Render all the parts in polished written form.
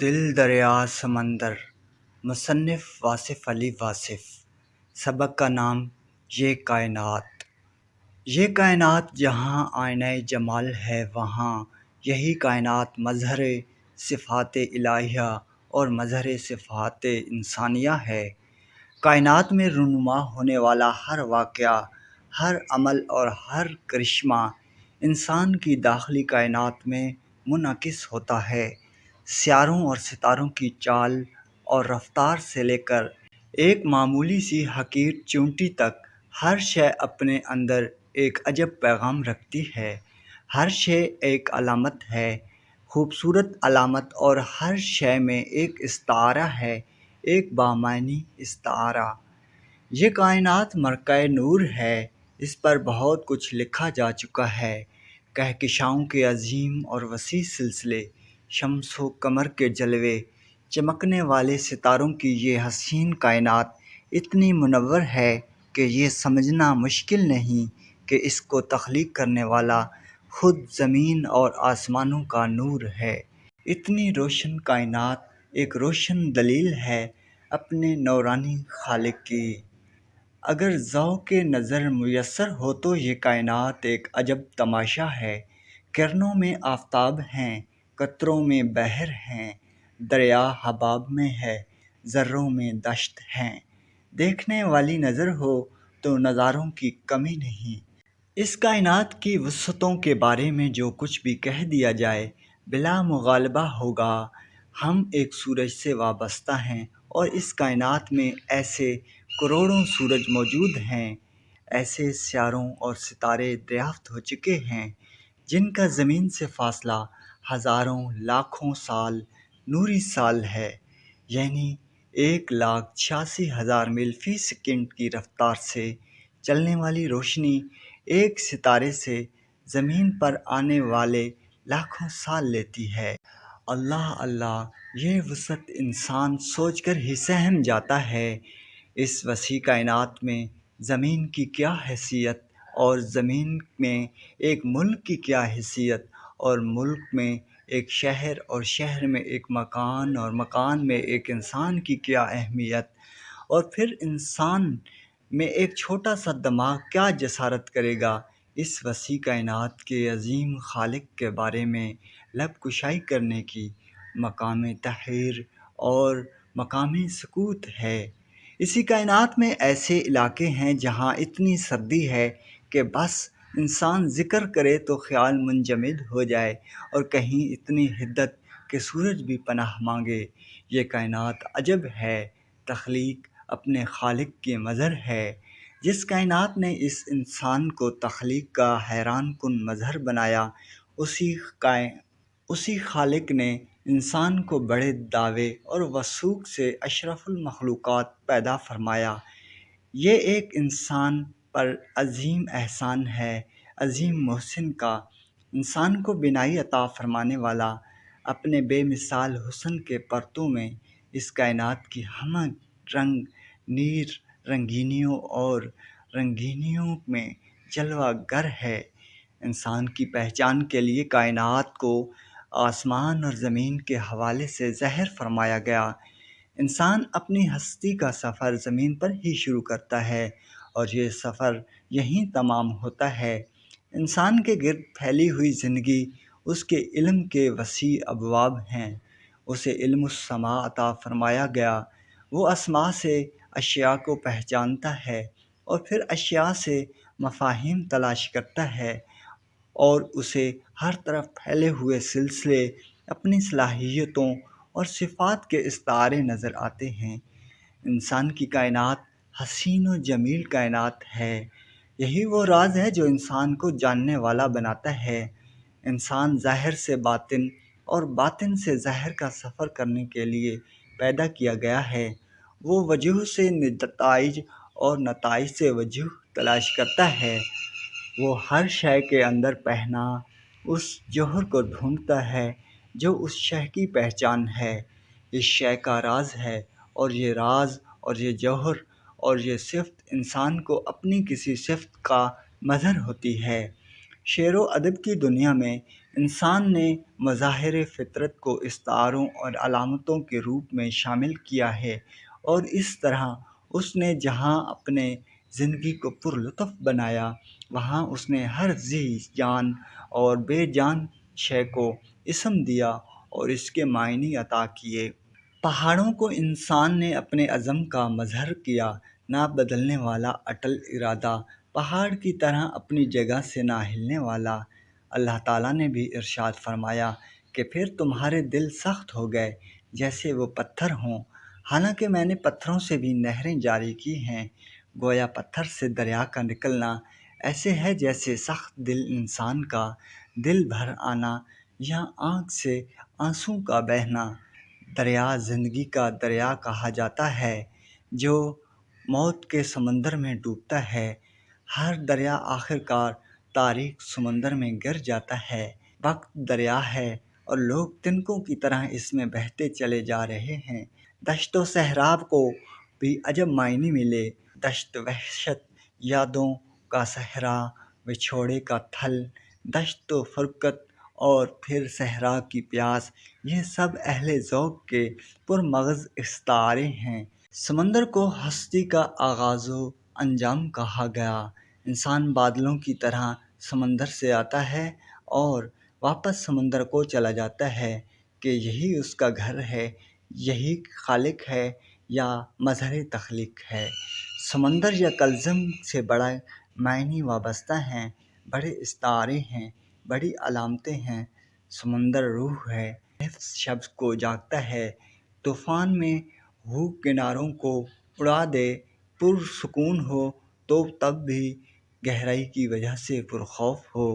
دل دریا سمندر مصنف واصف علی واصف سبق کا نام یہ کائنات جہاں آئینہ جمال ہے وہاں یہی کائنات مظہر صفات الہیہ اور مظہر صفات انسانیہ ہے۔ کائنات میں رونما ہونے والا ہر واقعہ، ہر عمل اور ہر کرشمہ انسان کی داخلی کائنات میں منعکس ہوتا ہے۔ سیاروں اور ستاروں کی چال اور رفتار سے لے کر ایک معمولی سی حقیر چونٹی تک ہر شے اپنے اندر ایک عجب پیغام رکھتی ہے۔ ہر شے ایک علامت ہے، خوبصورت علامت، اور ہر شے میں ایک استعارہ ہے، ایک بامعنی استعارہ۔ یہ کائنات مرکز نور ہے، اس پر بہت کچھ لکھا جا چکا ہے۔ کہکشاؤں کے عظیم اور وسیع سلسلے، شمس و قمر کے جلوے، چمکنے والے ستاروں کی یہ حسین کائنات اتنی منور ہے کہ یہ سمجھنا مشکل نہیں کہ اس کو تخلیق کرنے والا خود زمین اور آسمانوں کا نور ہے۔ اتنی روشن کائنات ایک روشن دلیل ہے اپنے نورانی خالق کی۔ اگر ذوق نظر میسر ہو تو یہ کائنات ایک عجب تماشا ہے۔ کرنوں میں آفتاب ہیں، قطروں میں بحر ہیں، دریا حباب میں ہے، ذروں میں دشت ہیں۔ دیکھنے والی نظر ہو تو نظاروں کی کمی نہیں۔ اس کائنات کی وسعتوں کے بارے میں جو کچھ بھی کہہ دیا جائے بلا مغالبہ ہوگا۔ ہم ایک سورج سے وابستہ ہیں اور اس کائنات میں ایسے کروڑوں سورج موجود ہیں، ایسے سیاروں اور ستارے دریافت ہو چکے ہیں جن کا زمین سے فاصلہ ہزاروں لاکھوں سال نوری سال ہے، یعنی 1,86,000 میل فی سیکنڈ کی رفتار سے چلنے والی روشنی ایک ستارے سے زمین پر آنے والے لاکھوں سال لیتی ہے۔ اللہ اللہ، یہ وسعت انسان سوچ کر ہی سہم جاتا ہے۔ اس وسیع کائنات میں زمین کی کیا حیثیت، اور زمین میں ایک ملک کی کیا حیثیت، اور ملک میں ایک شہر، اور شہر میں ایک مکان، اور مکان میں ایک انسان کی کیا اہمیت، اور پھر انسان میں ایک چھوٹا سا دماغ کیا جسارت کرے گا اس وسیع کائنات کے عظیم خالق کے بارے میں لب کشائی کرنے کی۔ مقام تحریر اور مقام سکوت ہے۔ اسی کائنات میں ایسے علاقے ہیں جہاں اتنی سردی ہے کہ بس انسان ذکر کرے تو خیال منجمد ہو جائے، اور کہیں اتنی حدت کہ سورج بھی پناہ مانگے۔ یہ کائنات عجب ہے، تخلیق اپنے خالق کی مظہر ہے۔ جس کائنات نے اس انسان کو تخلیق کا حیران کن مظہر بنایا، اسی خالق نے انسان کو بڑے دعوے اور وثوق سے اشرف المخلوقات پیدا فرمایا۔ یہ ایک انسان پر عظیم احسان ہے، عظیم محسن کا، انسان کو بینائی عطا فرمانے والا۔ اپنے بے مثال حسن کے پرتو میں اس کائنات کی ہمہ رنگ نیر رنگینیوں اور رنگینیوں میں جلوہ گر ہے۔ انسان کی پہچان کے لیے کائنات کو آسمان اور زمین کے حوالے سے ظاہر فرمایا گیا۔ انسان اپنی ہستی کا سفر زمین پر ہی شروع کرتا ہے اور یہ سفر یہیں تمام ہوتا ہے۔ انسان کے گرد پھیلی ہوئی زندگی اس کے علم کے وسیع ابواب ہیں۔ اسے علم السماء عطا فرمایا گیا۔ وہ اسماء سے اشیاء کو پہچانتا ہے اور پھر اشیاء سے مفاہیم تلاش کرتا ہے، اور اسے ہر طرف پھیلے ہوئے سلسلے اپنی صلاحیتوں اور صفات کے استعارے نظر آتے ہیں۔ انسان کی کائنات حسین و جمیل کائنات ہے۔ یہی وہ راز ہے جو انسان کو جاننے والا بناتا ہے۔ انسان ظاہر سے باطن اور باطن سے ظاہر کا سفر کرنے کے لیے پیدا کیا گیا ہے۔ وہ وجوہ سے نتائج اور نتائج سے وجوہ تلاش کرتا ہے۔ وہ ہر شے کے اندر پنہاں اس جوہر کو ڈھونڈتا ہے جو اس شے کی پہچان ہے، اس شے کا راز ہے، اور یہ راز اور یہ جوہر اور یہ صفت انسان کو اپنی کسی صفت کا مظہر ہوتی ہے۔ شعر و ادب کی دنیا میں انسان نے مظاہر فطرت کو استعاروں اور علامتوں کے روپ میں شامل کیا ہے، اور اس طرح اس نے جہاں اپنے زندگی کو پرلطف بنایا، وہاں اس نے ہر ذی جان اور بے جان شے کو اسم دیا اور اس کے معنی عطا کیے۔ پہاڑوں کو انسان نے اپنے عزم کا مظہر کیا، نہ بدلنے والا اٹل ارادہ، پہاڑ کی طرح اپنی جگہ سے نہ ہلنے والا۔ اللہ تعالیٰ نے بھی ارشاد فرمایا کہ پھر تمہارے دل سخت ہو گئے جیسے وہ پتھر ہوں، حالانکہ میں نے پتھروں سے بھی نہریں جاری کی ہیں۔ گویا پتھر سے دریا کا نکلنا ایسے ہے جیسے سخت دل انسان کا دل بھر آنا یا آنکھ سے آنسوں کا بہنا۔ دریا زندگی کا دریا کہا جاتا ہے جو موت کے سمندر میں ڈوبتا ہے۔ ہر دریا آخرکار تاریک سمندر میں گر جاتا ہے۔ وقت دریا ہے اور لوگ تنکوں کی طرح اس میں بہتے چلے جا رہے ہیں۔ دشت و صحرا کو بھی عجب معنی ملے، دشت وحشت، یادوں کا صحرا، وچھوڑے کا تھل، دشت و فرقت اور پھر صحرا کی پیاس، یہ سب اہل ذوق کے پرمغز استعارے ہیں۔ سمندر کو ہستی کا آغاز و انجام کہا گیا۔ انسان بادلوں کی طرح سمندر سے آتا ہے اور واپس سمندر کو چلا جاتا ہے کہ یہی اس کا گھر ہے، یہی خالق ہے یا مظہر تخلیق ہے۔ سمندر یا کلزم سے بڑا معنی وابستہ ہیں، بڑے استعارے ہیں، بڑی علامتیں ہیں۔ سمندر روح ہے، نفس شب کو جاگتا ہے، طوفان میں ہو کناروں کو اڑا دے، پرسکون ہو تو تب بھی گہرائی کی وجہ سے پرخوف ہو۔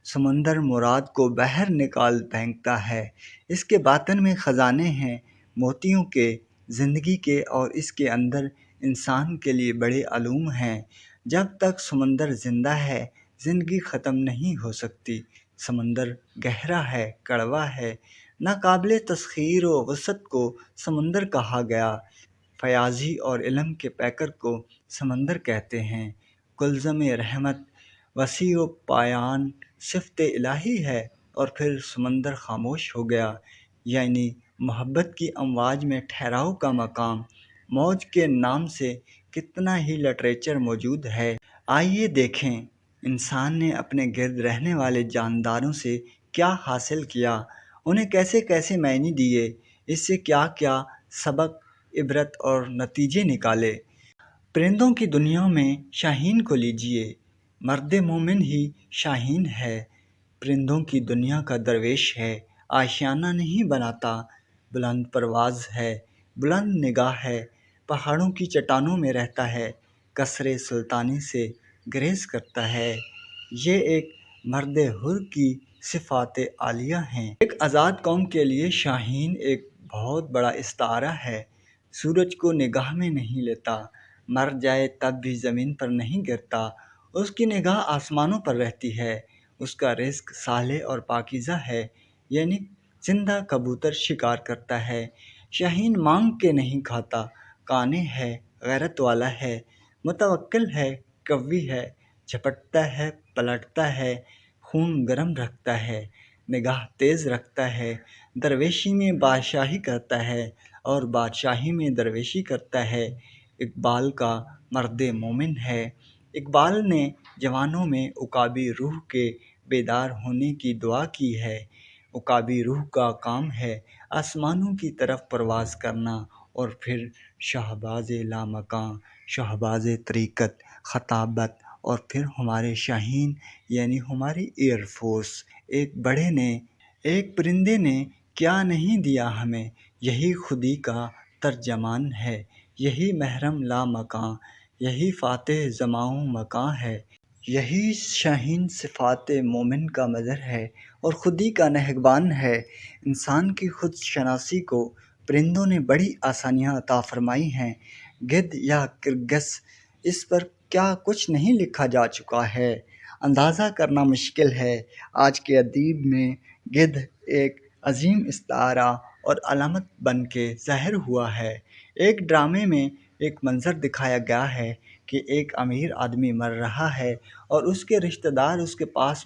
سمندر مراد کو باہر نکال پھینکتا ہے، اس کے باطن میں خزانے ہیں موتیوں کے، زندگی کے، اور اس کے اندر انسان کے لیے بڑے علوم ہیں۔ جب تک سمندر زندہ ہے زندگی ختم نہیں ہو سکتی۔ سمندر گہرا ہے، کڑوا ہے، ناقابل تسخیر و وسعت کو سمندر کہا گیا۔ فیاضی اور علم کے پیکر کو سمندر کہتے ہیں۔ کلزم رحمت وسیع و پایان صفت الہی ہے، اور پھر سمندر خاموش ہو گیا، یعنی محبت کی امواج میں ٹھہراؤ کا مقام۔ موج کے نام سے کتنا ہی لٹریچر موجود ہے۔ آئیے دیکھیں انسان نے اپنے گرد رہنے والے جانداروں سے کیا حاصل کیا، انہیں کیسے کیسے معنی دیے، اس سے کیا کیا سبق، عبرت اور نتیجے نکالے۔ پرندوں کی دنیا میں شاہین کو لیجیے، مرد مومن ہی شاہین ہے۔ پرندوں کی دنیا کا درویش ہے، آشیانہ نہیں بناتا، بلند پرواز ہے، بلند نگاہ ہے، پہاڑوں کی چٹانوں میں رہتا ہے، قصر سلطانی سے گریز کرتا ہے۔ یہ ایک مرد حر کی صفات عالیہ ہیں۔ ایک آزاد قوم کے لیے شاہین ایک بہت بڑا استعارہ ہے۔ سورج کو نگاہ میں نہیں لیتا، مر جائے تب بھی زمین پر نہیں گرتا، اس کی نگاہ آسمانوں پر رہتی ہے۔ اس کا رزق صالح اور پاکیزہ ہے، یعنی زندہ کبوتر شکار کرتا ہے۔ شاہین مانگ کے نہیں کھاتا، کانے ہے، غیرت والا ہے، متوکل ہے، قوی ہے، جھپٹتا ہے، پلٹتا ہے، خون گرم رکھتا ہے، نگاہ تیز رکھتا ہے، درویشی میں بادشاہی کرتا ہے اور بادشاہی میں درویشی کرتا ہے۔ اقبال کا مرد مومن ہے۔ اقبال نے جوانوں میں عقابی روح کے بیدار ہونے کی دعا کی ہے۔ عقابی روح کا کام ہے آسمانوں کی طرف پرواز کرنا، اور پھر شہباز لامکاں، شہباز طریقت، خطابت، اور پھر ہمارے شاہین یعنی ہماری ایئر فورس۔ ایک بڑے نے، ایک پرندے نے کیا نہیں دیا ہمیں، یہی خودی کا ترجمان ہے، یہی محرم لامکاں، یہی فاتح زماں و مکاں ہے۔ یہی شاہین صفات مومن کا مظہر ہے اور خودی کا نگہبان ہے۔ انسان کی خود شناسی کو پرندوں نے بڑی آسانیاں عطا فرمائی ہیں۔ گدھ یا کرگس، اس پر کیا کچھ نہیں لکھا جا چکا ہے، اندازہ کرنا مشکل ہے۔ آج کے ادب میں گدھ ایک عظیم استعارہ اور علامت بن کے ظاہر ہوا ہے۔ ایک ڈرامے میں ایک منظر دکھایا گیا ہے کہ ایک امیر آدمی مر رہا ہے اور اس کے رشتہ دار اس کے پاس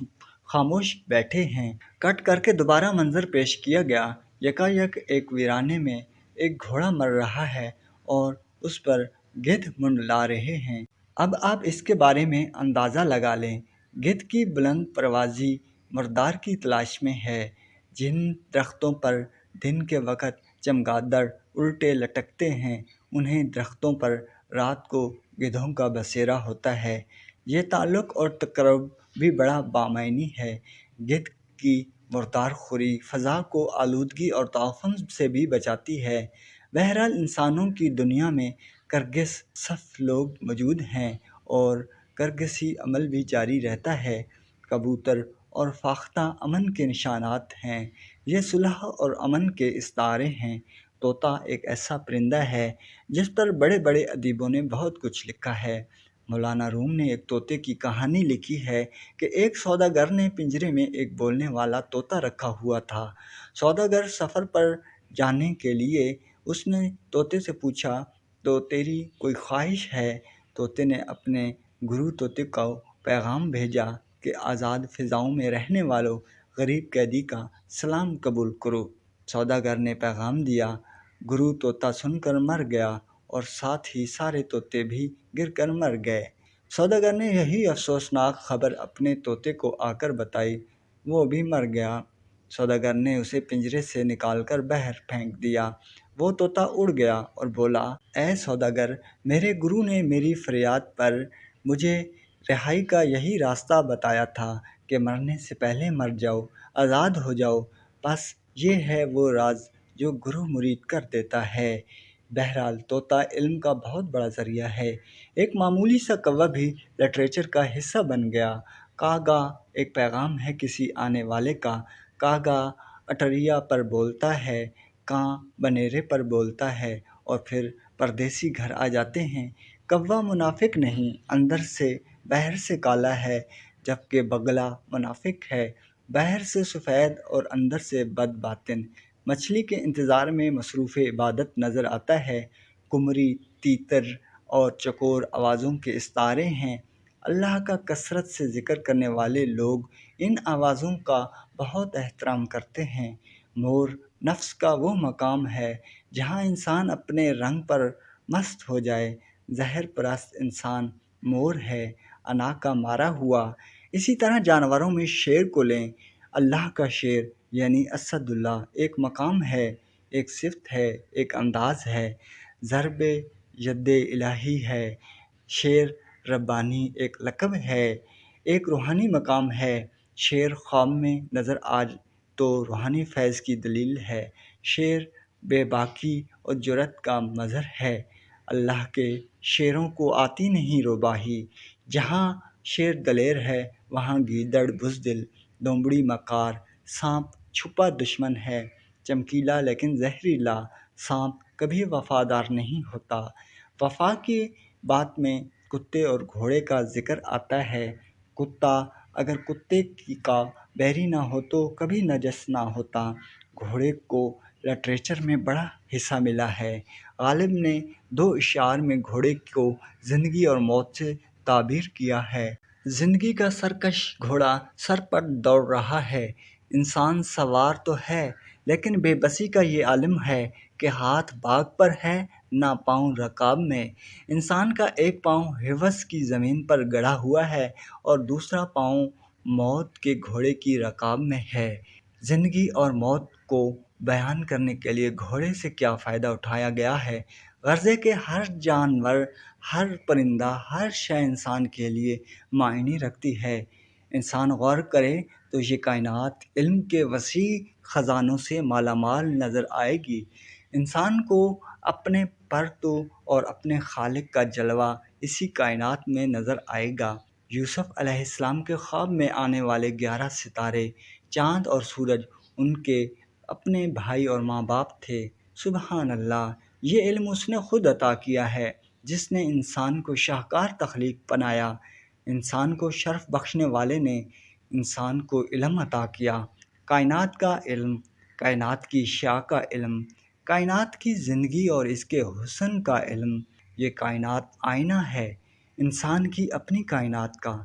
خاموش بیٹھے ہیں۔ کٹ کر کے دوبارہ منظر پیش کیا گیا۔ یکایک ایک ویرانے میں ایک گھوڑا مر رہا ہے اور اس پر گدھ منڈلا رہے ہیں۔ اب آپ اس کے بارے میں اندازہ لگا لیں۔ گدھ کی بلند پروازی مردار کی تلاش میں ہے۔ جن درختوں پر دن کے وقت چمگادڑ الٹے لٹکتے ہیں، انہیں درختوں پر رات کو گدھوں کا بسیرا ہوتا ہے۔ یہ تعلق اور تقرب بھی بڑا بامعنی ہے۔ گدھ کی مردار خوری فضا کو آلودگی اور تعفن سے بھی بچاتی ہے۔ بہرحال انسانوں کی دنیا میں کرگس صف لوگ موجود ہیں اور کرگسی عمل بھی جاری رہتا ہے۔ کبوتر اور فاختہ امن کے نشانات ہیں۔ یہ صلح اور امن کے استعارے ہیں۔ طوطا ایک ایسا پرندہ ہے جس پر بڑے بڑے ادیبوں نے بہت کچھ لکھا ہے۔ مولانا روم نے ایک طوطے کی کہانی لکھی ہے کہ ایک سوداگر نے پنجرے میں ایک بولنے والا طوطا رکھا ہوا تھا۔ سوداگر سفر پر جانے کے لیے اس نے طوطے سے پوچھا، تو تیری کوئی خواہش ہے؟ طوطے نے اپنے گرو طوطے کو پیغام بھیجا کہ آزاد فضاؤں میں رہنے والوں غریب قیدی کا سلام قبول کرو۔ سوداگر نے پیغام دیا۔ گرو طوطا سن کر مر گیا اور ساتھ ہی سارے طوطے بھی گر کر مر گئے۔ سوداگر نے یہی افسوسناک خبر اپنے طوطے کو آ کر بتائی، وہ بھی مر گیا۔ سوداگر نے اسے پنجرے سے نکال کر باہر پھینک دیا۔ وہ طوطا اڑ گیا اور بولا، اے سوداگر، میرے گرو نے میری فریاد پر مجھے رہائی کا یہی راستہ بتایا تھا کہ مرنے سے پہلے مر جاؤ، آزاد ہو جاؤ۔ بس یہ ہے وہ راز جو گرو مرید کر دیتا ہے۔ بہرحال طوطا علم کا بہت بڑا ذریعہ ہے۔ ایک معمولی سا کوا بھی لٹریچر کا حصہ بن گیا۔ کاغا ایک پیغام ہے کسی آنے والے کا۔ کاغا اٹریا پر بولتا ہے، کاں بنیرے پر بولتا ہے اور پھر پردیسی گھر آ جاتے ہیں۔ کوا منافق نہیں، اندر سے باہر سے کالا ہے، جبکہ بگلا منافق ہے، باہر سے سفید اور اندر سے بد باطن۔ مچھلی کے انتظار میں مصروف عبادت نظر آتا ہے۔ کمری، تیتر اور چکور آوازوں کے استعارے ہیں۔ اللہ کا کثرت سے ذکر کرنے والے لوگ ان آوازوں کا بہت احترام کرتے ہیں۔ مور نفس کا وہ مقام ہے جہاں انسان اپنے رنگ پر مست ہو جائے۔ زہر پرست انسان مور ہے، انا کا مارا ہوا۔ اسی طرح جانوروں میں شیر کو لیں۔ اللہ کا شیر یعنی اسد اللہ ایک مقام ہے، ایک صفت ہے، ایک انداز ہے۔ ضرب ید الہی ہے۔ شیر ربانی ایک لقب ہے، ایک روحانی مقام ہے۔ شیر خواب میں نظر آج تو روحانی فیض کی دلیل ہے۔ شیر بے باکی اور جرأت کا مظہر ہے۔ اللہ کے شیروں کو آتی نہیں روباہی۔ جہاں شیر دلیر ہے وہاں گیدڑ بزدل، لومڑی مکار، سانپ چھپا دشمن ہے، چمکیلا لیکن زہریلا۔ سانپ کبھی وفادار نہیں ہوتا۔ وفا کی بات میں کتے اور گھوڑے کا ذکر آتا ہے۔ کتا اگر کتے کا بیری نہ ہو تو کبھی نجس نہ ہوتا۔ گھوڑے کو لٹریچر میں بڑا حصہ ملا ہے۔ غالب نے 2 اشعار میں گھوڑے کو زندگی اور موت سے تعبیر کیا ہے۔ زندگی کا سرکش گھوڑا سر پر دوڑ رہا ہے۔ انسان سوار تو ہے لیکن بے بسی کا یہ عالم ہے کہ ہاتھ باغ پر ہے نہ پاؤں رکاب میں۔ انسان کا ایک پاؤں حوض کی زمین پر گڑا ہوا ہے اور دوسرا پاؤں موت کے گھوڑے کی رکاب میں ہے۔ زندگی اور موت کو بیان کرنے کے لیے گھوڑے سے کیا فائدہ اٹھایا گیا ہے؟ غرض ہے کہ ہر جانور، ہر پرندہ، ہر شے انسان کے لیے معنی رکھتی ہے۔ انسان غور کرے تو یہ کائنات علم کے وسیع خزانوں سے مالا مال نظر آئے گی۔ انسان کو اپنے پرتو اور اپنے خالق کا جلوہ اسی کائنات میں نظر آئے گا۔ یوسف علیہ السلام کے خواب میں آنے والے 11 ستارے، چاند اور سورج ان کے اپنے بھائی اور ماں باپ تھے۔ سبحان اللہ، یہ علم اس نے خود عطا کیا ہے جس نے انسان کو شاہکار تخلیق بنایا۔ انسان کو شرف بخشنے والے نے انسان کو علم عطا کیا۔ کائنات کا علم، کائنات کی اشیاء کا علم، کائنات کی زندگی اور اس کے حسن کا علم۔ یہ کائنات آئینہ ہے انسان کی اپنی کائنات کا۔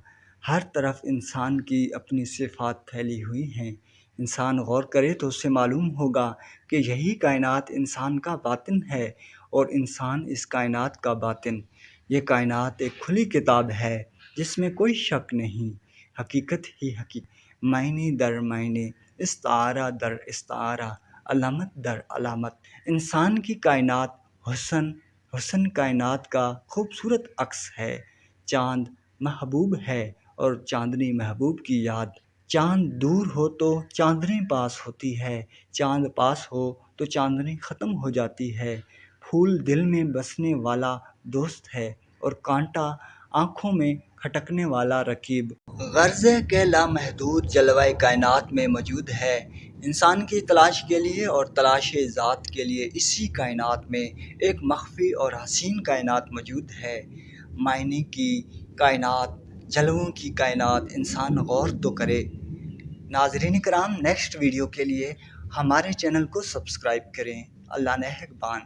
ہر طرف انسان کی اپنی صفات پھیلی ہوئی ہیں۔ انسان غور کرے تو اسے معلوم ہوگا کہ یہی کائنات انسان کا باطن ہے اور انسان اس کائنات کا باطن۔ یہ کائنات ایک کھلی کتاب ہے جس میں کوئی شک نہیں، حقیقت ہی حقیقت، معنی در معنی، استعارہ در استعارہ، علامت در علامت۔ انسان کی کائنات حسن کائنات کا خوبصورت عکس ہے۔ چاند محبوب ہے اور چاندنی محبوب کی یاد۔ چاند دور ہو تو چاندنی پاس ہوتی ہے، چاند پاس ہو تو چاندنی ختم ہو جاتی ہے۔ پھول دل میں بسنے والا دوست ہے اور کانٹا آنکھوں میں کھٹکنے والا رقیب۔ غرض ہے کہ لامحدود جلوہ کائنات میں موجود ہے۔ انسان کی تلاش کے لیے اور تلاش ذات کے لیے اسی کائنات میں ایک مخفی اور حسین کائنات موجود ہے۔ معنی کی کائنات، جلووں کی کائنات، انسان غور تو کرے۔ ناظرین کرام، نیکسٹ ویڈیو کے لیے ہمارے چینل کو سبسکرائب کریں۔ اللہ نگہبان۔